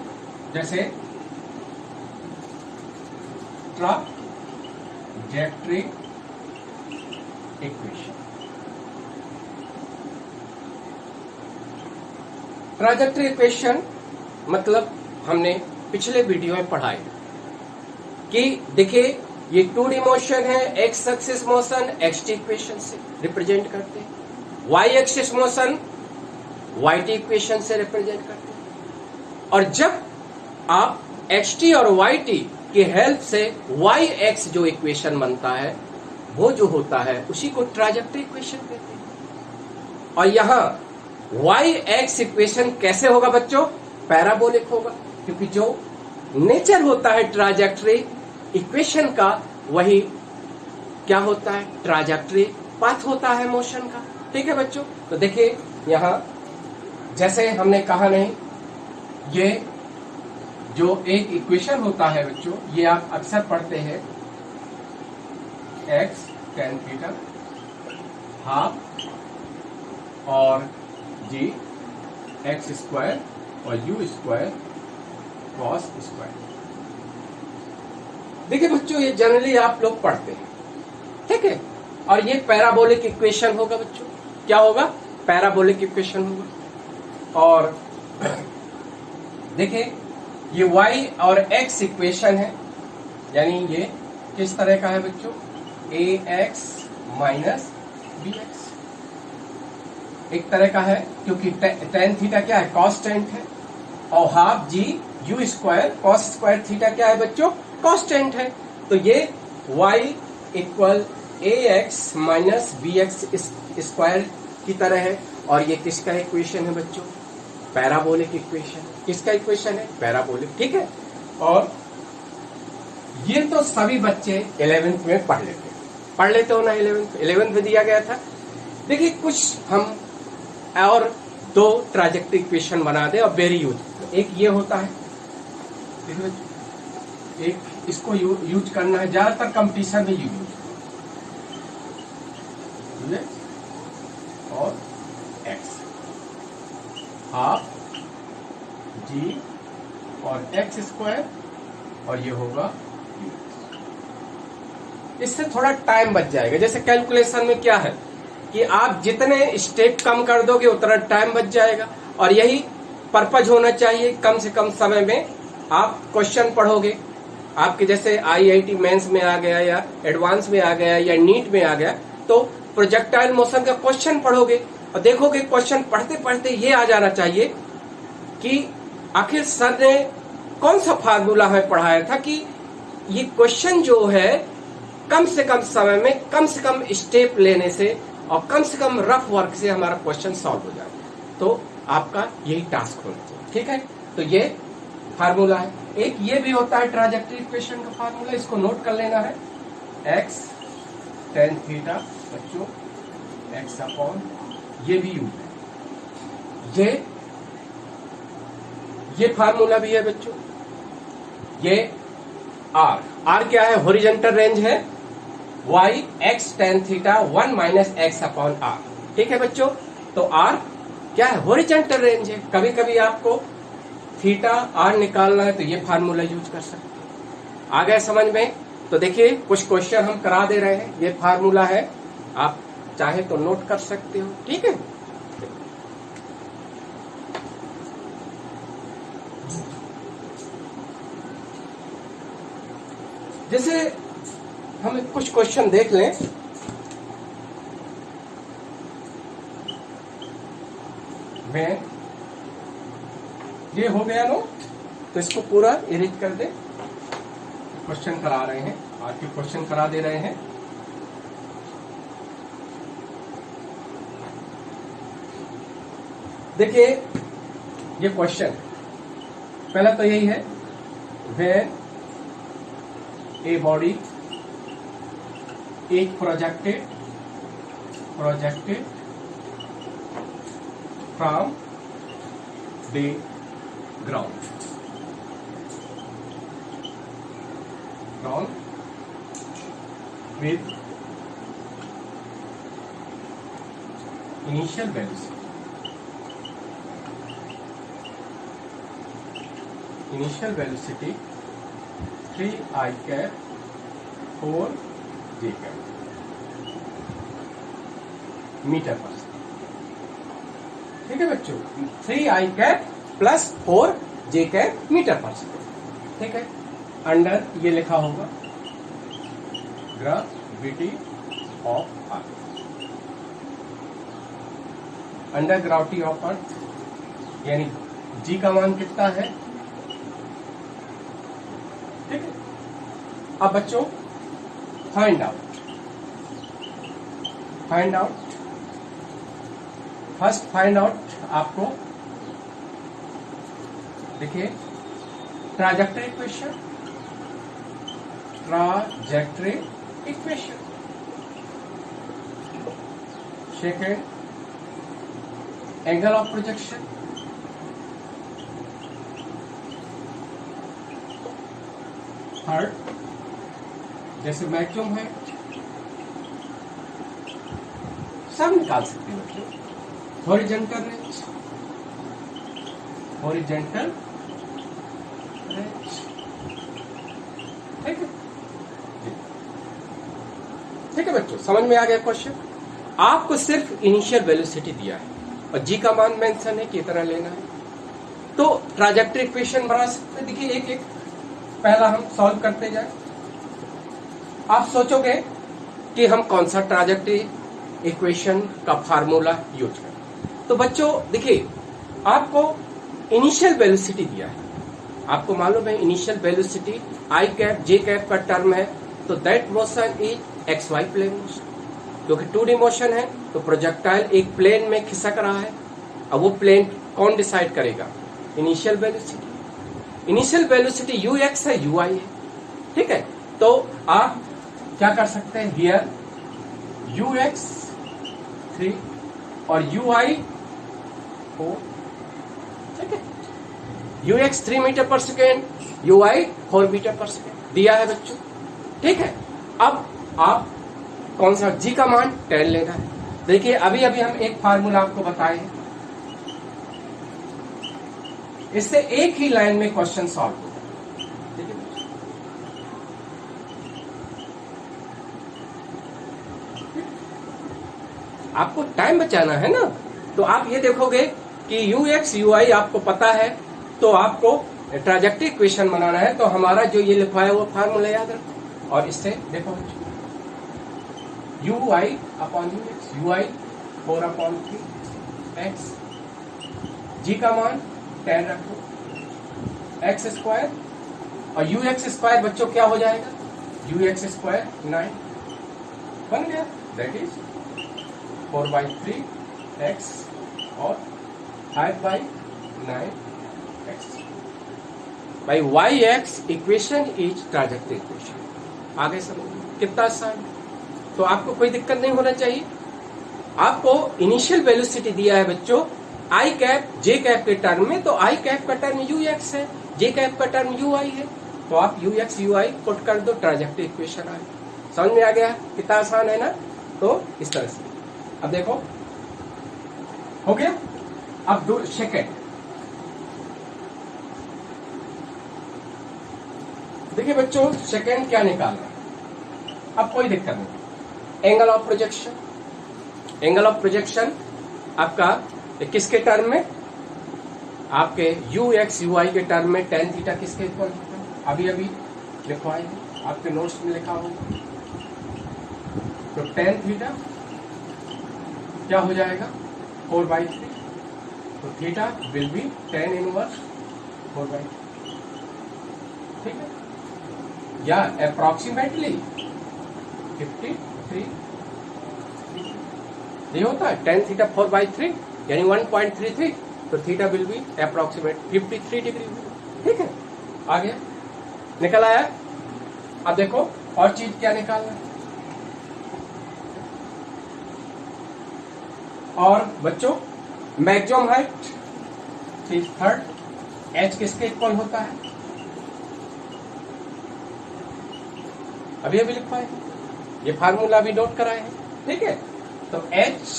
जैसे ट्राजेक्टरी इक्वेशन, ट्राजेक्टरी इक्वेशन मतलब हमने पिछले वीडियो में पढ़ा है कि देखिए ये 2D मोशन है, x axis motion xt equation से रिप्रेजेंट करते हैं, y axis motion yt equation से रिप्रेजेंट करते हैं, और जब आप xt और yt की हेल्प से yx जो इक्वेशन बनता है वो जो होता है उसी को ट्राजेक्टरी इक्वेशन कहते हैं। और यहाँ yx इक्वेशन कैसे होगा बच्चों? पैराबोलिक होगा, क्योंकि जो नेचर होता है ट्राजेक्टरी इक्वेशन का वही क्या होता है? ट्राजेक्टरी पाथ होता है मोशन का। ठीक है बच्चों, तो देखिए यहाँ जैसे हमने कहा नहीं, ये जो एक इक्वेशन होता है बच्चों, ये आप अक्सर पढ़ते हैं, x tan थीटा हाफ और g x² और u² cos स्क्वायर। देखिए बच्चों ये जनरली आप लोग पढ़ते हैं, ठीक है, और ये पैराबोलिक इक्वेशन होगा बच्चों। क्या होगा? पैराबोलिक इक्वेशन होगा। और देखिए ये y और x इक्वेशन है, यानी ये किस तरह का है बच्चों? ax माइनस bx एक तरह का है, क्योंकि tan थीटा क्या है? कॉन्स्टेंट है, और half g u² cos square theta क्या है बच्चों? कांस्टेंट है। तो ये y equal ax minus bx square की तरह है, और ये किसका इक्वेशन है बच्चों? Parabolic equation. किसका इक्वेशन है? पैराबोलिक, ठीक है। और ये तो सभी बच्चे 11th में पढ़ लेते हो ना। 11th में दिया गया था। देखिए कुछ हम और दो ट्राजेक्टरी इक्वेशन बना दे और वेरी यूज। एक ये होता है, एक इसको यूज करना है, ज्यादातर कंपटीशन में यूज और x हाफ जी और x स्क्वायर और ये होगा u। इससे थोड़ा टाइम बच जाएगा। जैसे कैलकुलेशन में क्या है कि आप जितने स्टेप कम कर दोगे उतना टाइम बच जाएगा, और यही पर्पज होना चाहिए। कम से कम समय में आप क्वेश्चन पढ़ोगे। आपके जैसे IIT मेंस में आ गया या एडवांस में आ गया या नीट में आ गया, तो प्रोजेक्टाइल मोशन का क्वेश्चन पढ़ोगे और देखोगे क्वेश्चन पढ़ते पढ़ते ये आ जाना चाहिए कि आखिर सर ने कौन सा फार्मूला हमें पढ़ाया था कि ये क्वेश्चन जो है कम से कम समय में कम से कम स्टेप लेने से और कम से कम रफ वर्क से हमारा क्वेश्चन सॉल्व हो जाए। तो आपका यही टास्क होना चाहिए। ठीक है, तो ये फार्मूला है। एक ये भी होता है ट्राजेक्टरी इक्वेशन का फार्मूला, इसको नोट कर लेना है। x tan थीटा बच्चों x अपॉन, ये भी यूज है। ये फार्मूला भी है बच्चों। ये r क्या है? हॉरिजॉन्टल रेंज है। y x tan theta 1 minus x upon r। ठीक है बच्चों, तो r क्या है? हॉरिजॉन्टल रेंज है। कभी कभी आपको थीटा r निकालना है तो ये फार्मूला यूज कर सकते हैं। आ गया समझ में? तो देखिए कुछ क्वेश्चन हम करा दे रहे हैं। ये फार्मूला है, आप चाहे तो नोट कर सकते हो। ठीक है, जैसे हम कुछ क्वेश्चन देख लें। मैं ये हो गया नो, तो इसको पूरा इरेज कर दे। क्वेश्चन करा रहे हैं, आज के क्वेश्चन करा दे रहे हैं। देखिए ये क्वेश्चन पहला तो यही है, व्हेन ए बॉडी एक projected from the ground with initial velocity 3 I cap 4 J cap metre per second. ठीक है बच्चों, 3 I cap plus 4 J cap metre per second. ठीक है, अंडर ये लिखा होगा gravity of earth, under gravity of earth, यानी जी का मान कितना है। ठीक है, अब बच्चों find out first find out आपको देखिए trajectory equation, second angle of projection, third जैसे मैक्सिमम है, सब निकाल सकते हैं बच्चों। हॉरिजॉन्टल रेंज, ठीक है। ठीक है बच्चों, समझ में आ गया क्वेश्चन। आपको सिर्फ इनिशियल वेलोसिटी दिया है और जी का मान मेंशन है, कितना लेना है। तो ट्राजेक्टरी इक्वेशन बना सकते हैं। देखिए एक एक पहला हम सॉल्व करते जाए। आप सोचोगे कि हम कौन सा ट्राजेक्टरी इक्वेशन का फार्मूला यूज करें। तो बच्चों देखिए, आपको इनिशियल वेलोसिटी दिया है, आपको मालूम है initial velocity I cap J cap का टर्म है, तो that motion is X Y plane motion. क्योंकि 2D मोशन है तो प्रोजेक्टाइल एक प्लेन में खिसक रहा है। अब वो प्लेन कौन डिसाइड करेगा? Initial velocity. Initial velocity ux है, ui है। ठीक है, तो आप क्या कर सकते हैं, हियर ux 3 और ui 4, ठीक है। ux 3 metre per second, ui 4 metre per second दिया है बच्चों, ठीक है। अब आप कौन सा g का मान 10 लेना है। देखिए अभी अभी हम एक फार्मूला आपको बताए हैं, इससे एक ही लाइन में क्वेश्चन सॉल्व होगा, ठीक है। आपको टाइम बचाना है ना, तो आप ये देखोगे कि ux ui आपको पता है, तो आपको ट्राजेक्टरी इक्वेशन बनाना है, तो हमारा जो ये लिखा है वो फार्मूला याद रखो। और इससे देखो ui upon ux, ui 4/3 x, g का मान 10 रखो, x स्क्वायर और ux स्क्वायर बच्चों क्या हो जाएगा, ux स्क्वायर 9 बन गया, दैट इज 4/3 x और 5/9 x by yx equation is trajectory equation. आगे समझ कितना आसान, तो आपको कोई दिक्कत नहीं होना चाहिए। आपको इनिशियल वेलोसिटी दिया है बच्चों आई कैप जे कैप के टर्म में, तो आई कैप का टर्म ux है, जे कैप का टर्म ui है, तो आप ux ui पुट कर दो, ट्राजेक्टरी इक्वेशन आ गई। समझ में आ गया कितना आसान है ना। तो इस तरह से अब देखो हो गया। अब दो सेकेंड, देखिए बच्चों सेकेंड क्या निकालना है, अब कोई दिक्कत नहीं। Angle of projection, angle of projection आपका किसके टर्म में, आपके ux ui के टर्म में tan थीटा किसके इक्वल होता है, अभी अभी लिखवाए आपके नोट्स में लिखा होगा। तो tan थीटा क्या हो जाएगा 4/3, तो theta will be tan inverse 4/3, ठीक है, या अप्रोक्सीमेटली 53 ये होता है tan थीटा 4/3 यानी 1.33, तो theta will be approximate 53 degree, ठीक है। आ गया, निकल आया। अब देखो और चीज क्या निकालना है, और बच्चों मैक्सिमम हाइट 3/3 h किसके इक्वल होता है, अभी अभी लिखा है, ये फार्मूला अभी नोट कराए हैं, ठीक है। तो h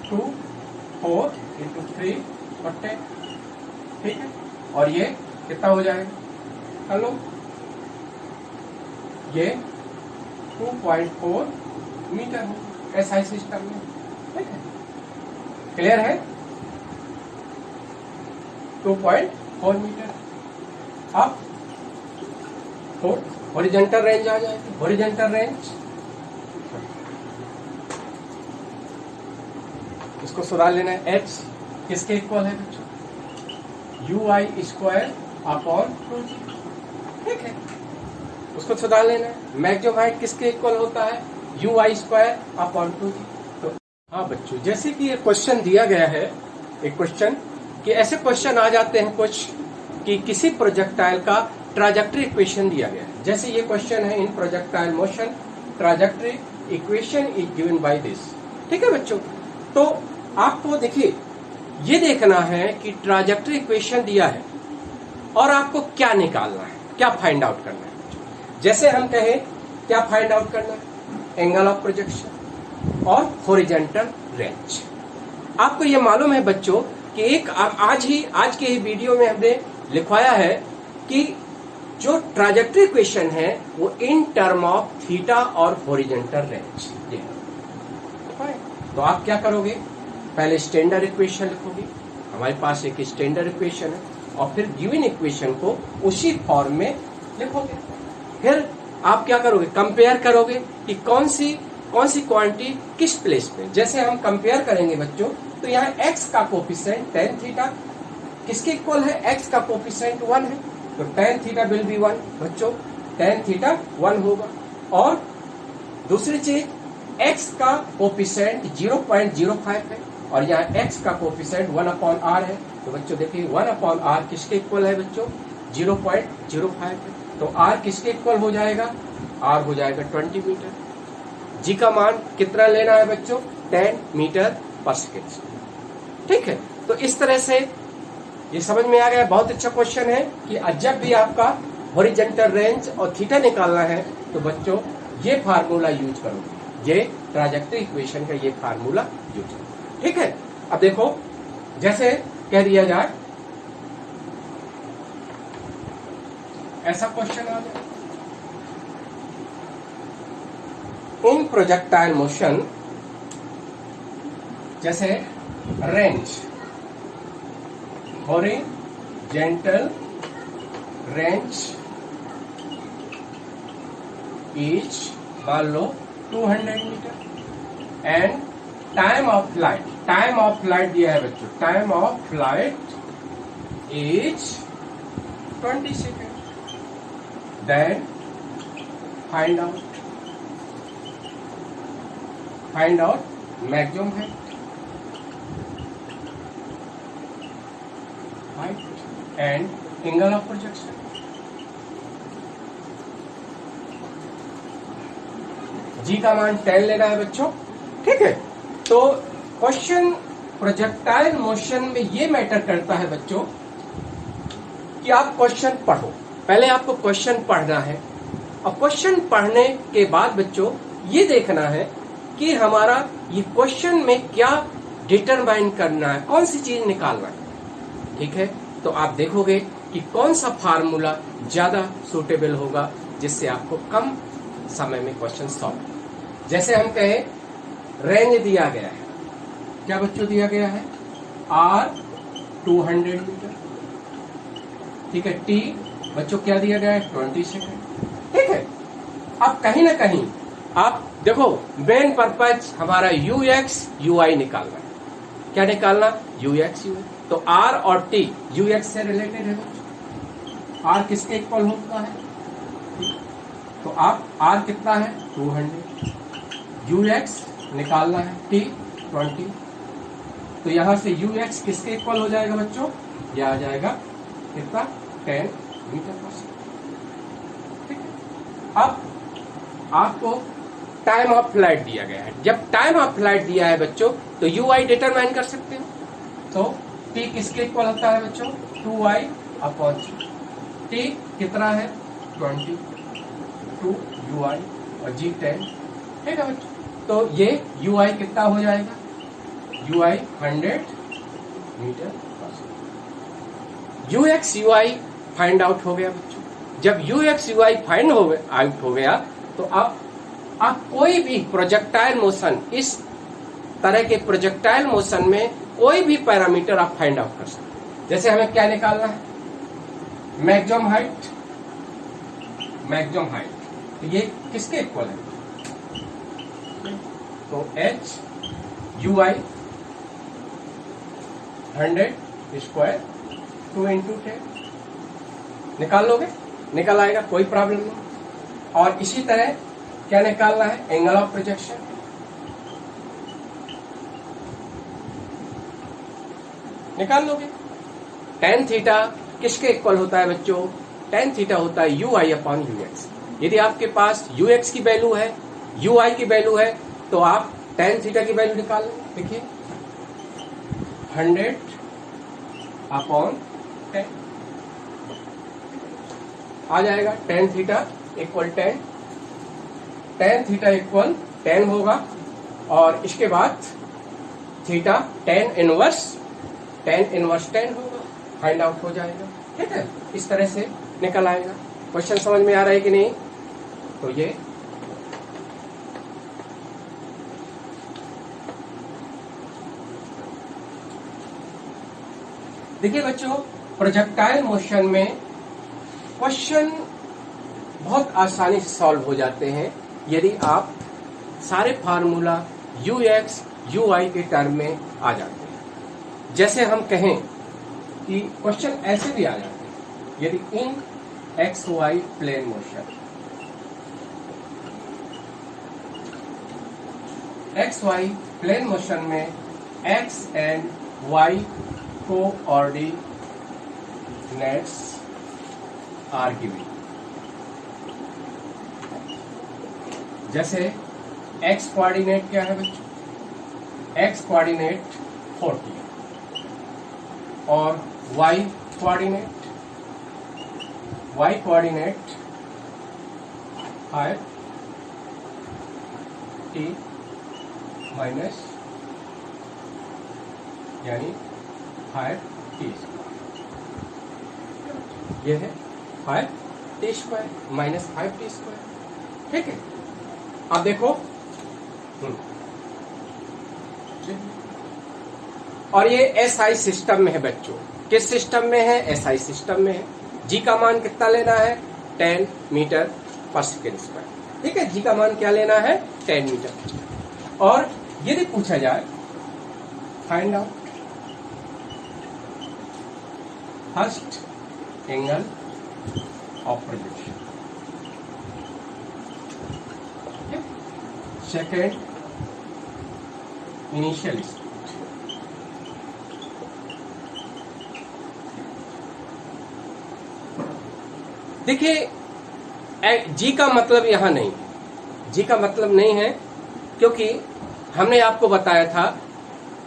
2 4 into 3 और 10, ठीक है, और ये कितना हो जाएगा, हेलो ये 2.4 मीटर हो SI सिस्टम में, ठीक है, क्लियर है, 2.4 मीटर। अब हॉरिजॉन्टल रेंज आ जाएगी, हॉरिजॉन्टल रेंज इसको सुधार लेना है, h किसके इक्वल है बच्चों, ui स्क्वायर अपॉन 2g, ठीक है, उसको सुधार लेना है। मैक्सिमम हाइट किसके इक्वल होता है, ui स्क्वायर अपॉन 2g। तो हाँ बच्चों, जैसे कि ये क्वेश्चन दिया गया है, एक क्वेश्चन कि ऐसे क्वेश्चन आ जाते हैं कुछ कि किसी प्रोजेक्टाइल का ट्राजेक्टरी इक्वेशन दिया गया है, जैसे ये क्वेश्चन है, in projectile motion trajectory equation is given by this, ठीक है बच्चों। तो आपको देखिए ये देखना है कि ट्राजेक्टरी इक्वेशन दिया है और आपको क्या निकालना है, क्या फाइंड आउट करना है। जैसे हम कहें क्या फाइंड आउट करना है, एंगल ऑफ प्रोजेक्शन और हॉरिजॉन्टल रेंज। आपको ये मालूम है बच्चों कि एक आज के ही वीडियो में हमने लिखवाया है कि जो ट्राजेक्टरी इक्वेशन है वो इन टर्म ऑफ थीटा और हॉरिजॉन्टल रेंज, तो आप क्या करोगे, पहले स्टैंडर्ड इक्वेशन लिखोगे, हमारे पास एक स्टैंडर्ड इक्वेशन है, और फिर गिवन इक्वेशन को उसी फॉर्म में लिखोगे। फिर आप क्या करोगे, कंपेयर करोगे कि कौन सी क्वांटिटी किस प्लेस पे। जैसे हम कंपेयर करेंगे बच्चों, तो यहाँ x का कोफिशिएंट tan थीटा किसके इक्वल है, x का कोफिशिएंट 1 है, तो tan थीटा विल बी 1 बच्चों, tan थीटा 1 होगा। और दूसरी चीज x का कोफिशिएंट 0.05 है और यहाँ x का कोफिशिएंट 1/r है, तो बच्चों देखिए 1/r किसके इक्वल है बच्चों, 0.05 है, तो r किसके इक्वल हो जाएगा? r हो जाएगा 20 मीटर। g का मान कितना लेना है बच्चों? 10 मीटर पर सेकेंड। ठीक है, तो इस तरह से ये समझ में आ गया। बहुत अच्छा क्वेश्चन है कि जब भी आपका हॉरिजॉन्टल रेंज और थीटा निकालना है तो बच्चों ये फार्मूला यूज करो, ये ट्राजेक्टरी इक्वेशन का ये फार्मूला यूज करो। ठीक है, अब देखो जैसे कह दिया जाए ऐसा क्वेश्चन आ जाए, इन प्रोजेक्टाइल मोशन, जैसे रेंज, हॉरिजॉन्टल रेंज इज मान लो 200 metre and time of flight दिया है बच्चों, time of flight is 20 second. Then find out maximum height and angle of projection. जी का मान 10 लेना है बच्चों। ठीक है, तो क्वेश्चन प्रोजेक्टाइल मोशन में ये मैटर करता है बच्चों कि आप क्वेश्चन पढ़ो। पहले आपको क्वेश्चन पढ़ना है और क्वेश्चन पढ़ने के बाद बच्चों ये देखना है कि हमारा ये क्वेश्चन में क्या डिटरमाइन करना है, कौन सी चीज निकालना है। ठीक है, तो आप देखोगे कि कौन सा फार्मूला ज्यादा सूटेबल होगा जिससे आपको कम समय में क्वेश्चन सॉल्व। जैसे हम कहें रेंज दिया गया है, क्या बच्चों दिया गया है? r 200 metre. ठीक है, t बच्चों क्या दिया गया है? 20 सेकेंड। ठीक है, अब कहीं ना कहीं आप देखो मेन पर्पज हमारा ux ui निकालना है। क्या निकालना? ux ui। तो r और t ux से रिलेटेड है बच्चों। r किसके इक्वल होता है? तो आप r कितना है? 200। ux निकालना है, t 20। तो यहां से ux किसके इक्वल हो जाएगा बच्चों? यह आ जाएगा कितना? 10 मीटर पर सेकेंड। ठीक है, अब आपको टाइम ऑफ फ्लाइट दिया गया है। जब टाइम ऑफ फ्लाइट दिया है बच्चों तो ui डिटरमाइन कर सकते हो। तो t किसके इक्वल होता है बच्चों? 2i अपॉन t कितना है? 20 2 ui और g 10। ठीक है बच्चों, तो ये ui कितना हो जाएगा? ui 100 metre per second. ux ui find out हो गया बच्चों। जब ux ui फाइंड आउट हो गया तो अब आप कोई भी प्रोजेक्टाइल मोशन, इस तरह के प्रोजेक्टाइल मोशन में कोई भी पैरामीटर आप फाइंड आउट कर सकते हैं। जैसे हमें क्या निकालना है? Maximum height. तो ये किसके इक्वल है? तो h ui 100 स्क्वायर 2 इंटू 10 निकाल लोगे, निकल आएगा, कोई प्रॉब्लम नहीं। और इसी तरह क्या निकालना है? Angle of projection. निकाल लोगे। tan थीटा किसके इक्वल होता है बच्चों? tan थीटा होता है ui अपॉन ux। यदि आपके पास ux की वैल्यू है, ui की वैल्यू है, तो आप tan थीटा की वैल्यू निकाल लो। देखिए 100 अपॉन 10 आ जाएगा। tan theta equal 10, tan theta equal 10 होगा और इसके बाद थीटा tan इनवर्स 10 होगा, फाइंड आउट हो जाएगा। ठीक है, इस तरह से निकल आएगा। क्वेश्चन समझ में आ रहा है कि नहीं? तो ये देखिए बच्चों, प्रोजेक्टाइल मोशन में क्वेश्चन बहुत आसानी से सॉल्व हो जाते हैं यदि आप सारे फार्मूला ux ui के टर्म में आ जाते हैं। जैसे हम कहें कि क्वेश्चन ऐसे भी आ जाते हैं, यदि इन xy plane motion, xy plane motion में x and y coordinates are given. जैसे एक्स कोऑर्डिनेट क्या है बच्चों, एक्स कोऑर्डिनेट 40 और वाई कोऑर्डिनेट 5t माइनस यानी 5t स्क्वायर, ये है 5t square minus 5t square. ठीक है, अब देखो और ये एसआई सिस्टम में है बच्चों। किस सिस्टम में है? एसआई सिस्टम में है। जी का मान कितना लेना है? 10 मीटर पर सेकेंड स्क्वायर। ठीक है, जी का मान क्या लेना है? 10 मीटर। और यदि पूछा जाए find out first angle of projection, second initial speed, देखिए जी का मतलब यहां नहीं, जी का मतलब नहीं है, क्योंकि हमने आपको बताया था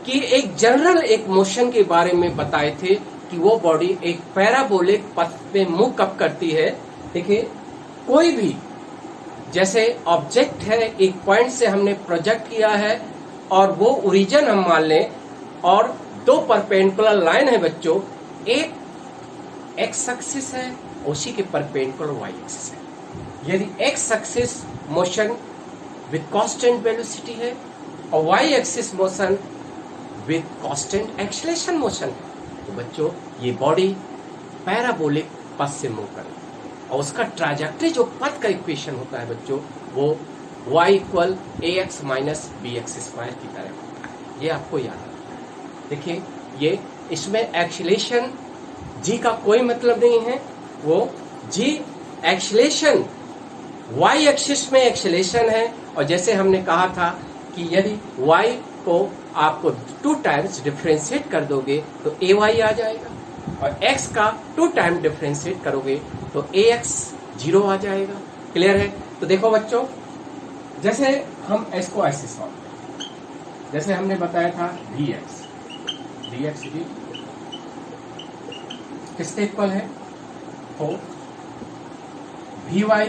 कि एक जनरल एक मोशन के बारे में बताए थे कि वो बॉडी एक पैराबोलिक पथ पे मूव कब करती है। देखिए कोई भी जैसे ऑब्जेक्ट है, एक पॉइंट से हमने प्रोजेक्ट किया है और वो ओरिजिन हम मान लें और दो परपेंडिकुलर लाइन है बच्चों, एक एक्स एक्सिस है, उसी के परपेंडिकुलर वाई एक्सिस है। यदि X axis motion with constant velocity है और Y axis motion with constant acceleration motion है, तो बच्चों ये बॉडी पैराबोलिक पथ से मूव करेगी और उसका ट्राजेक्टरी जो पथ का इक्वेशन होता है बच्चों, वो y equal ax minus bx square की तरह होता है। ये आपको याद रखना है। देखिए ये इसमें एक्सेलरेशन g का कोई मतलब नहीं है, वो g एक्सेलरेशन y एक्सिस में एक्सेलरेशन है। और जैसे हमने कहा था कि यदि y को आपको 2 टाइम्स डिफरेंशिएट कर दोगे तो ay आ जाएगा और x का 2 टाइम डिफरेंशिएट करोगे तो ax 0 आ जाएगा। क्लियर है? तो देखो बच्चों, जैसे हम s को ऐसे सॉल्व करें, जैसे हमने बताया था dx भी किसके इक्वल है? 4 vy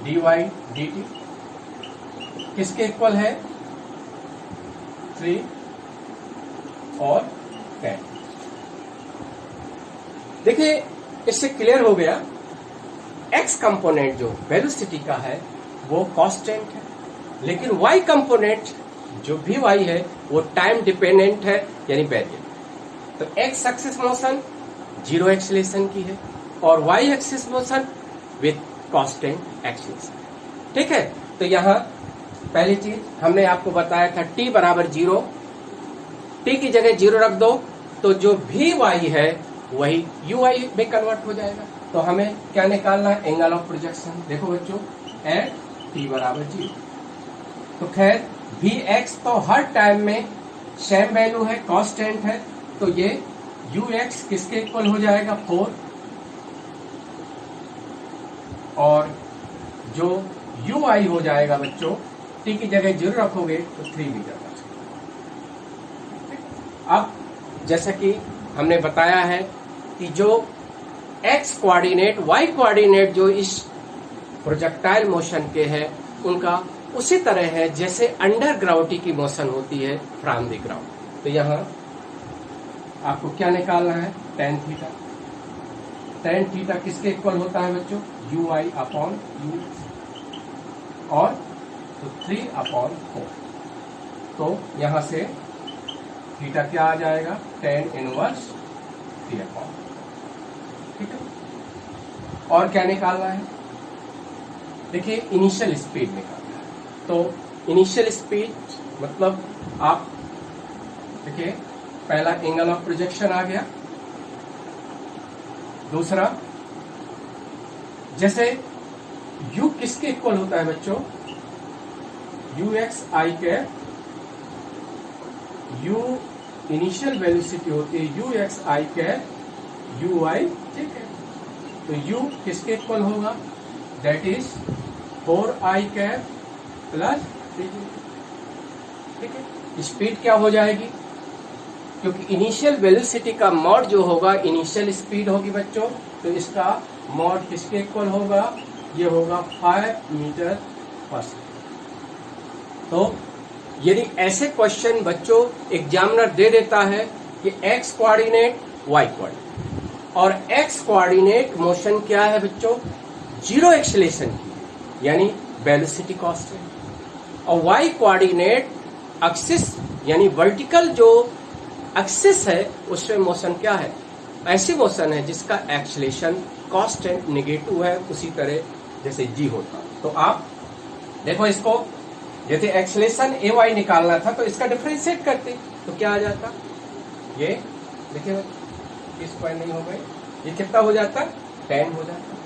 dy dt किसके इक्वल है? 3 और 10। देखिए इससे क्लियर हो गया, x कंपोनेंट जो वेलोसिटी का है वो कांस्टेंट है, लेकिन y कंपोनेंट जो भी y है वो टाइम डिपेंडेंट है यानी वेरिएबल। तो x एक्सिस मोशन 0 एक्सेलरेशन की है और y axis motion with constant acceleration. ठीक है, तो यहां पहली चीज हमने आपको बताया था t बराबर 0, t की जगह 0 रख दो तो जो भी y है वही ui में कन्वर्ट हो जाएगा। तो हमें क्या निकालना है? Angle of projection. देखो बच्चों एट t बराबर 0, तो खैर vx तो हर टाइम में सेम वैल्यू है, कांस्टेंट है, तो ये ux किसके इक्वल हो जाएगा? 4, और जो ui हो जाएगा बच्चों t की जगह 0 रखोगे तो 3 मीटर बचेगा। अब जैसा कि हमने बताया है कि जो x कोऑर्डिनेट y कोऑर्डिनेट जो इस प्रोजेक्टाइल मोशन के है उनका उसी तरह है जैसे अंडर ग्रेविटी की मोशन होती है फ्रॉम द ग्राउंड। तो यहाँ आपको क्या निकालना है? tan theta. tan थीटा किसके इक्वल होता है बच्चों? ui अपॉन u, और तो 3/4। तो यहां से थीटा क्या आ जाएगा? tan inverse 3/4। ठीक है, और क्या निकालना है? देखिए इनिशियल स्पीड निकालना है। तो इनिशियल स्पीड मतलब आप देखिए पहला एंगल ऑफ प्रोजेक्शन आ गया, दूसरा जैसे u किसके इक्वल होता है बच्चों? ux i cap, u initial velocity होती है ux i कैप ui। ठीक है, तो u किसके इक्वल होगा? That is 4i cap plus 3g। ठीक है, स्पीड क्या हो जाएगी, क्योंकि इनिशियल वेलोसिटी का मॉड जो होगा इनिशियल स्पीड होगी बच्चों, तो इसका मॉड किसके इक्वल होगा, ये होगा 5 मीटर पर सेकेंड। तो यदि ऐसे क्वेश्चन बच्चों एग्जामिनर दे देता है कि x कोऑर्डिनेट y कोऑर्डिनेट, और x कोऑर्डिनेट मोशन क्या है बच्चों, जीरो एक्सेलेरेशन की, यानी वेलोसिटी कांस्टेंट, और y कोऑर्डिनेट एक्सिस यानी वर्टिकल जो एक्सिस है उसमें मोशन क्या है, ऐसी मोशन है जिसका एक्सेलेरेशन कांस्टेंट नेगेटिव है, उसी तरह जैसे g होता। तो आप देखो इसको, यदि एक्सेलेरेशन ay निकालना था तो इसका डिफरेंशिएट करते तो क्या आ जाता, ये देखिए इस पॉइंट नहीं हो गए, ये कितना हो जाता, 10 हो जाता।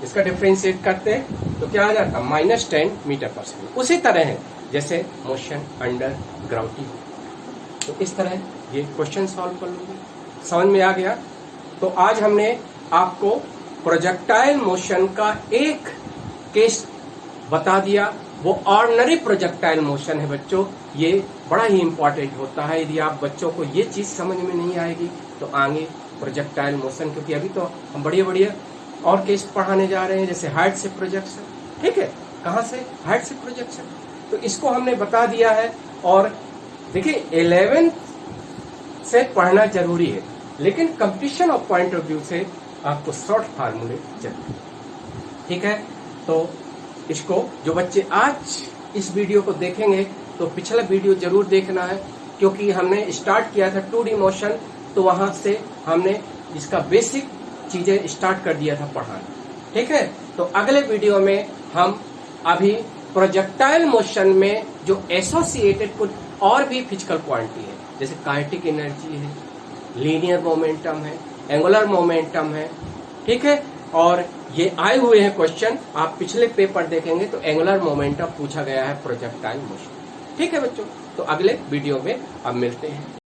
इसका डिफरेंशिएट करते तो क्या आ जाता, -10 मीटर पर सेकेंड। उसी तरह है जैसे मोशन अंडर ग्रेविटी, तो इस तरह ये क्वेश्चन सॉल्व कर लोगे। समझ में आ गया। तो आज हमने आपको प्रोजेक्टाइल मोशन का एक केस बता दिया, वो ऑर्डिनरी प्रोजेक्टाइल मोशन है बच्चों। ये बड़ा ही इंपॉर्टेंट होता है, यदि आप बच्चों को ये चीज समझ में नहीं आएगी तो आगे प्रोजेक्टाइल मोशन, क्योंकि अभी तो हम बढ़िया बढ़िया और केस पढ़ाने जा रहे हैं, जैसे हाइट से प्रोजेक्शन। ठीक है, कहाँ से, हाइट से प्रोजेक्शन, तो इसको हमने बता दिया है। और देखिए 11th से पढ़ना जरूरी है, लेकिन competition of point of view से आपको शॉर्ट फार्मूले चाहिए। ठीक है, तो इसको जो बच्चे आज इस वीडियो को देखेंगे तो पिछला वीडियो जरूर देखना है, क्योंकि हमने स्टार्ट किया था 2D मोशन, तो वहां से हमने इसका बेसिक चीजें स्टार्ट कर दिया था पढ़ाना। ठीक है, तो अगले वीडियो में हम अभी प्रोजेक्टाइल मोशन में जो एसोसिएटेड कुछ और भी फिजिकल क्वांटिटी है, जैसे काइनेटिक एनर्जी है, लीनियर मोमेंटम है, एंगुलर मोमेंटम है। ठीक है, और ये आए हुए हैं क्वेश्चन, आप पिछले पेपर देखेंगे तो एंगुलर मोमेंटम पूछा गया है प्रोजेक्टाइल मोशन। ठीक है बच्चों, तो अगले वीडियो में अब मिलते हैं।